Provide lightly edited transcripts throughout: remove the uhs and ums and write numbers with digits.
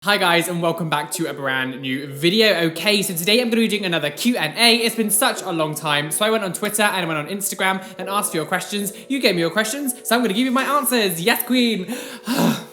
Hi guys and welcome back to a brand new video. Okay, so today I'm going to be doing another Q&A. It's been such a long time, so I went on Twitter and I went on Instagram and asked for your questions. You gave me your questions, so I'm going to give you my answers. Yes, queen!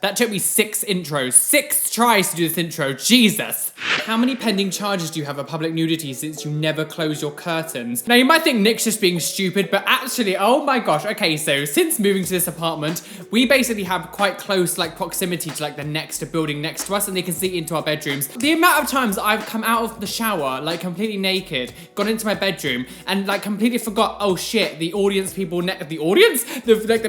That took me 6 intros, 6 tries to do this intro, Jesus! How many pending charges do you have of public nudity since you never close your curtains? Now you might think Nick's just being stupid, but actually, oh my gosh, okay, so since moving to this apartment, we basically have quite close proximity to the next building next to us, and they can see into our bedrooms. The amount of times I've come out of the shower, completely naked, gone into my bedroom, and completely forgot, oh shit, the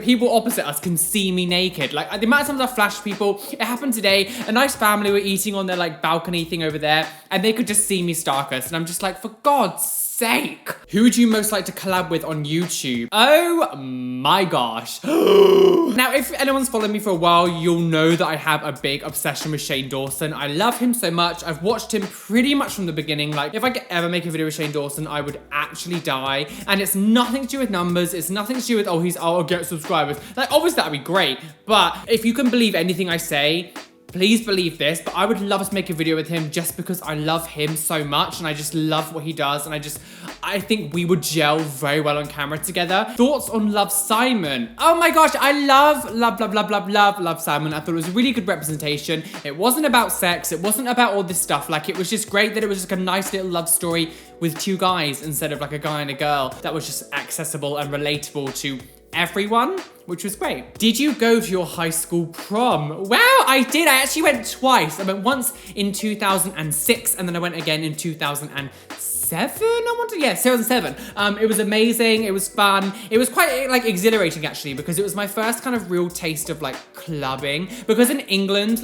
people opposite us can see me naked. The amount of times I've flashed people, it happened today, a nice family were eating on their balcony thing over there, and they could just see me starkers, and I'm just like, for God's sake. Who would you most like to collab with on YouTube? Oh my gosh. Now, if anyone's followed me for a while, you'll know that I have a big obsession with Shane Dawson. I love him so much. I've watched him pretty much from the beginning. If I could ever make a video with Shane Dawson, I would actually die. And it's nothing to do with numbers. It's nothing to do with, I'll get subscribers. Obviously that'd be great. But if you can believe anything I say, please believe this, but I would love to make a video with him just because I love him so much and I just love what he does, and I think we would gel very well on camera together. Thoughts on Love Simon? Oh my gosh, I love Simon. I thought it was a really good representation. It wasn't about sex, it wasn't about all this stuff. It was just great that it was just a nice little love story with 2 guys instead of a guy and a girl that was just accessible and relatable to everyone, which was great. Did you go to your high school prom? Wow, I did. I actually went twice. I went once in 2006 and then I went again in 2007. 2007. It was amazing. It was fun. It was quite exhilarating actually, because it was my first kind of real taste of clubbing. Because in England,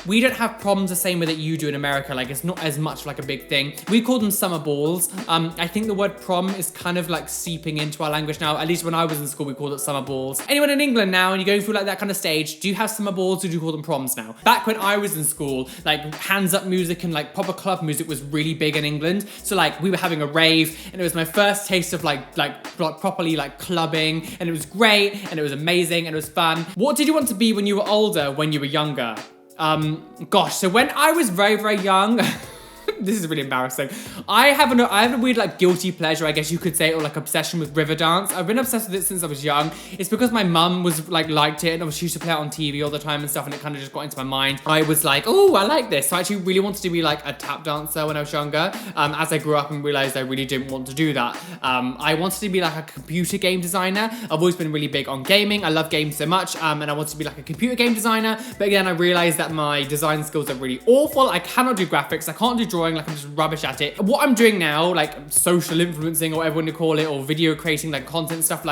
we don't have proms the same way that you do in America. It's not as much a big thing. We call them summer balls. I think the word prom is kind of seeping into our language now. At least when I was in school, we called it summer balls. Anyone in England now, and you're going through that kind of stage, do you have summer balls or do you call them proms now? Back when I was in school, hands up music and proper club music was really big in England. So we were having a rave, and it was my first taste of properly clubbing, and it was great, and it was amazing, and it was fun. What did you want to be when you were older, when you were younger? Gosh, so when I was very, very young, this is really embarrassing. I have a weird guilty pleasure, I guess you could say, or obsession with river dance. I've been obsessed with it since I was young. It's because my mum was liked it, and she used to play it on TV all the time and stuff, and it kind of just got into my mind. I was oh, I like this. So I actually really wanted to be a tap dancer when I was younger. As I grew up and realized I really didn't want to do that. I wanted to be a computer game designer. I've always been really big on gaming. I love games so much, and I wanted to be a computer game designer. But again, I realized that my design skills are really awful. I cannot do graphics. I can't do drawing. I'm just rubbish at it. What I'm doing now, social influencing or whatever you want to call it, or video creating, content stuff,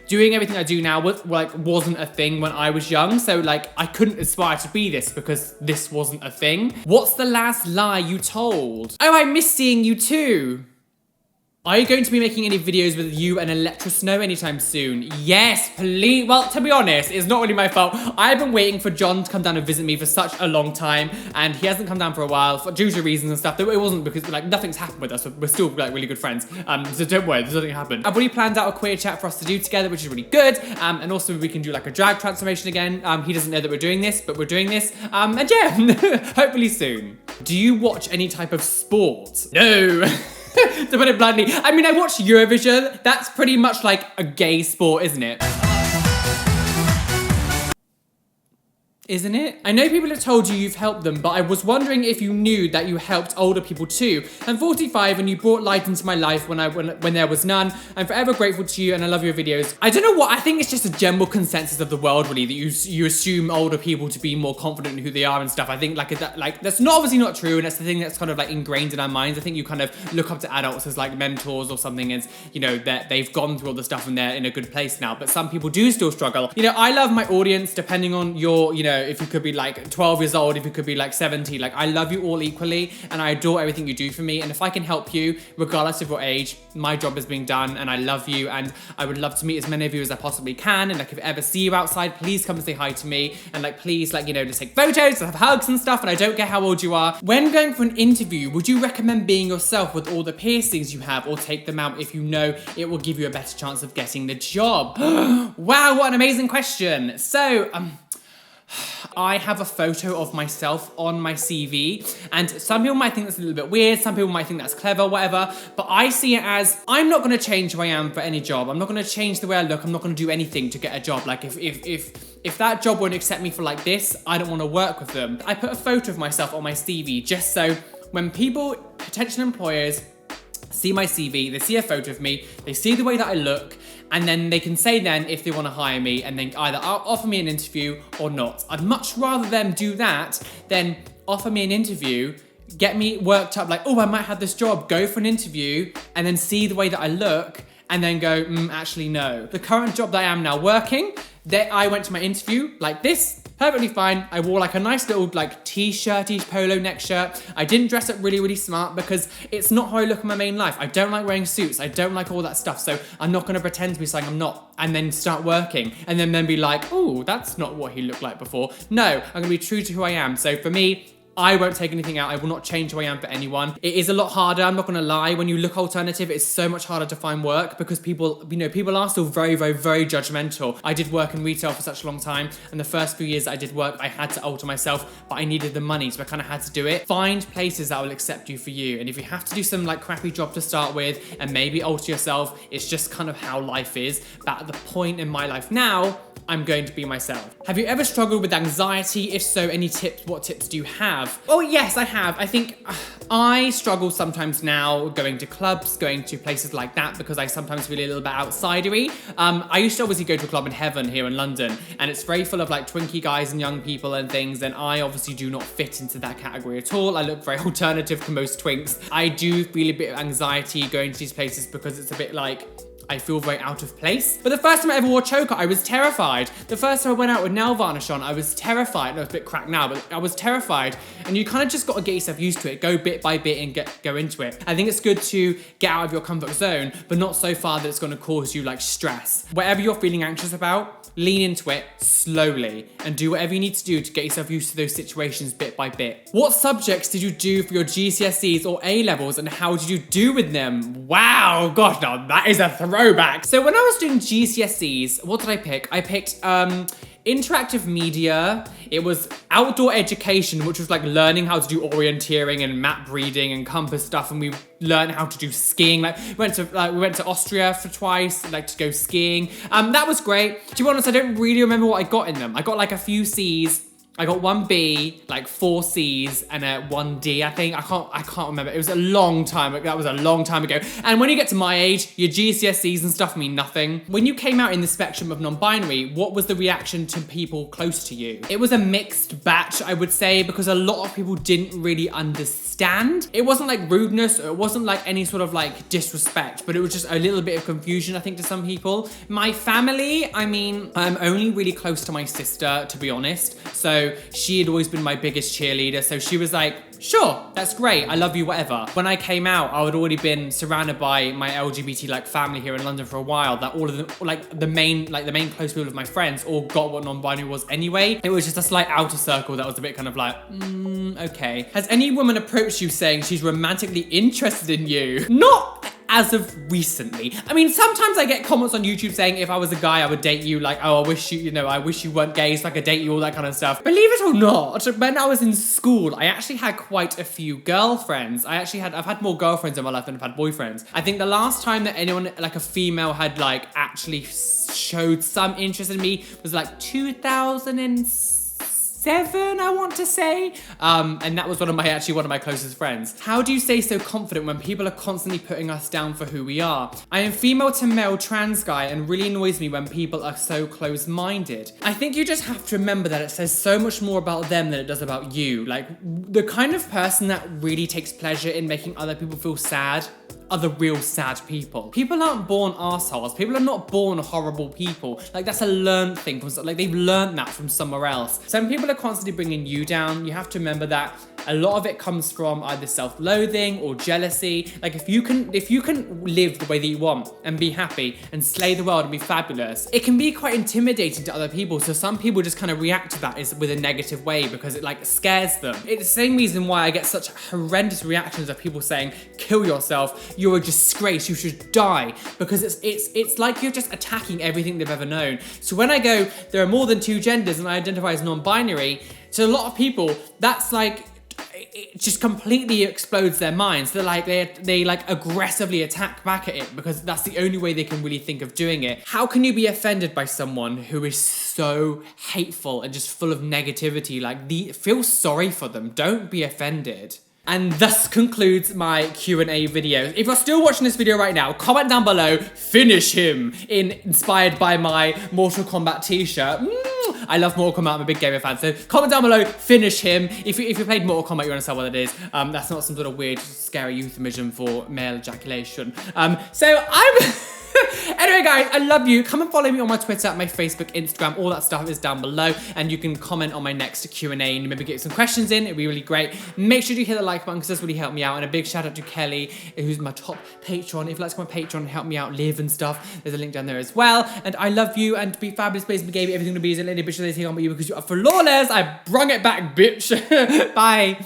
doing everything I do now wasn't a thing when I was young. So I couldn't aspire to be this because this wasn't a thing. What's the last lie you told? Oh, I miss seeing you too. Are you going to be making any videos with you and Electra Snow anytime soon? Yes, please. Well, to be honest, it's not really my fault. I've been waiting for John to come down and visit me for such a long time, and he hasn't come down for a while due to reasons and stuff. It wasn't because nothing's happened with us. We're still really good friends. So don't worry, there's nothing happened. I've already planned out a queer chat for us to do together, which is really good. And also we can do a drag transformation again. He doesn't know that we're doing this, but we're doing this. And yeah, hopefully soon. Do you watch any type of sport? No. To put it bluntly, I mean, I watch Eurovision. That's pretty much a gay sport, isn't it? Isn't it? I know people have told you you've helped them, but I was wondering if you knew that you helped older people too. I'm 45 and you brought light into my life when there was none. I'm forever grateful to you and I love your videos. I don't know what, I think it's just a general consensus of the world really, that you assume older people to be more confident in who they are and stuff. I think that's obviously not true, and that's the thing that's kind of ingrained in our minds. I think you kind of look up to adults as mentors or something, as that they've gone through all the stuff and they're in a good place now, but some people do still struggle. I love my audience depending on your, if you could be 12 years old, if you could be 70, I love you all equally, and I adore everything you do for me, and if I can help you regardless of your age, my job is being done, and I love you, and I would love to meet as many of you as I possibly can, and if I ever see you outside, please come and say hi to me, and please just take photos and have hugs and stuff, and I don't care how old you are. When going for an interview, would you recommend being yourself with all the piercings you have, or take them out if you know it will give you a better chance of getting the job? Wow, what an amazing question. So I have a photo of myself on my CV, and some people might think that's a little bit weird, some people might think that's clever, whatever, but I see it as, I'm not gonna change who I am for any job. I'm not gonna change the way I look. I'm not gonna do anything to get a job. Like if that job won't accept me for like this, I don't wanna work with them. I put a photo of myself on my CV just so when people, potential employers, see my CV, they see a photo of me, they see the way that I look, and then they can say then if they want to hire me and then either offer me an interview or not. I'd much rather them do that than offer me an interview, get me worked up like, oh, I might have this job, go for an interview, and then see the way that I look, and then go, actually no. The current job that I am now working, I went to my interview like this, perfectly fine. I wore like a nice little like t-shirty polo neck shirt. I didn't dress up really, really smart because it's not how I look in my main life. I don't like wearing suits. I don't like all that stuff. So I'm not gonna pretend to be something I'm not and then start working and then be like, oh, that's not what he looked like before. No, I'm gonna be true to who I am. So for me, I won't take anything out. I will not change who I am for anyone. It is a lot harder, I'm not gonna lie. When you look alternative, it's so much harder to find work because people, people are still very, very, very judgmental. I did work in retail for such a long time, and the first few years I did work, I had to alter myself, but I needed the money, so I kind of had to do it. Find places that will accept you for you, and if you have to do some like crappy job to start with and maybe alter yourself, it's just kind of how life is. But at the point in my life now, I'm going to be myself. Have you ever struggled with anxiety? If so, any tips? What tips do you have? Oh yes, I have. I think I struggle sometimes now going to clubs, going to places like that because I sometimes feel a little bit outsidery. I used to obviously go to a club in Heaven here in London, and it's very full of like twinkie guys and young people and things, and I obviously do not fit into that category at all. I look very alternative to most twinks. I do feel a bit of anxiety going to these places because it's a bit like, I feel very out of place. But the first time I ever wore a choker, I was terrified. The first time I went out with nail varnish on, I was terrified. No, it's a bit cracked now, but I was terrified. And you kind of just got to get yourself used to it. Go bit by bit and go into it. I think it's good to get out of your comfort zone, but not so far that it's going to cause you like stress. Whatever you're feeling anxious about, lean into it slowly and do whatever you need to do to get yourself used to those situations bit by bit. What subjects did you do for your GCSEs or A-levels, and how did you do with them? Wow, gosh, now that is a throwback. So when I was doing GCSEs, what did I pick? I picked interactive media. It was outdoor education, which was like learning how to do orienteering and map reading and compass stuff, and we learned how to do skiing. Like we went to Austria for twice, like to go skiing. That was great. To be honest, I don't really remember what I got in them. I got like a few C's. I got 1 B, like 4 C's, and a 1 D, I think. I can't remember. It was a long time. That was a long time ago. And when you get to my age, your GCSEs and stuff mean nothing. When you came out in the spectrum of non-binary, what was the reaction to people close to you? It was a mixed batch, I would say, because a lot of people didn't really understand. It wasn't like rudeness, or it wasn't like any sort of like disrespect, but it was just a little bit of confusion, I think, to some people. My family, I mean, I'm only really close to my sister, to be honest. So she had always been my biggest cheerleader. So she was like, sure, that's great. I love you, whatever. When I came out, I had already been surrounded by my LGBT like family here in London for a while, that all of them, like the main close people of my friends all got what non-binary was anyway. It was just a slight outer circle that was a bit kind of like, okay. Has any woman approached you saying she's romantically interested in you? Not as of recently. I mean, sometimes I get comments on YouTube saying if I was a guy, I would date you. Like, oh, I wish you weren't gay so I could date you, all that kind of stuff. Believe it or not, when I was in school, I actually had quite a few girlfriends. I've had more girlfriends in my life than I've had boyfriends. I think the last time that anyone, like a female, had like actually showed some interest in me was like 2007, I want to say. And that was one of my closest friends. How do you stay so confident when people are constantly putting us down for who we are? I am female to male trans guy and really annoys me when people are so close-minded. I think you just have to remember that it says so much more about them than it does about you. Like, the kind of person that really takes pleasure in making other people feel sad are the real sad people. People aren't born assholes. People are not born horrible people. Like, that's a learned thing. Like, they've learned that from somewhere else. So when people are constantly bringing you down, you have to remember that a lot of it comes from either self-loathing or jealousy. Like if you can live the way that you want and be happy and slay the world and be fabulous, it can be quite intimidating to other people. So some people just kind of react to that with a negative way because it like scares them. It's the same reason why I get such horrendous reactions of people saying, kill yourself, you're a disgrace, you should die, because it's like you're just attacking everything they've ever known. So when I go, there are more than 2 genders and I identify as non-binary, to a lot of people, that's like, it just completely explodes their minds. They're like, they like aggressively attack back at it because that's the only way they can really think of doing it. How can you be offended by someone who is so hateful and just full of negativity? Like, feel sorry for them. Don't be offended. And thus concludes my Q&A video. If you're still watching this video right now, comment down below, finish him, inspired by my Mortal Kombat t-shirt. I love Mortal Kombat, I'm a big gamer fan, so comment down below, finish him. If you played Mortal Kombat, you understand what it is. That's not some sort of weird, scary euphemism for male ejaculation. Anyway, guys, I love you. Come and follow me on my Twitter, my Facebook, Instagram. All that stuff is down below. And you can comment on my next Q&A and maybe get some questions in. It'd be really great. Make sure you hit the like button because that's really helped me out. And a big shout out to Kelly, who's my top patron. If you'd like to come on Patreon and help me out, live and stuff, there's a link down there as well. And I love you and be fabulous, please. Gave you everything to be as a lady bitch. They take on you because you are flawless. I brung it back, bitch. Bye.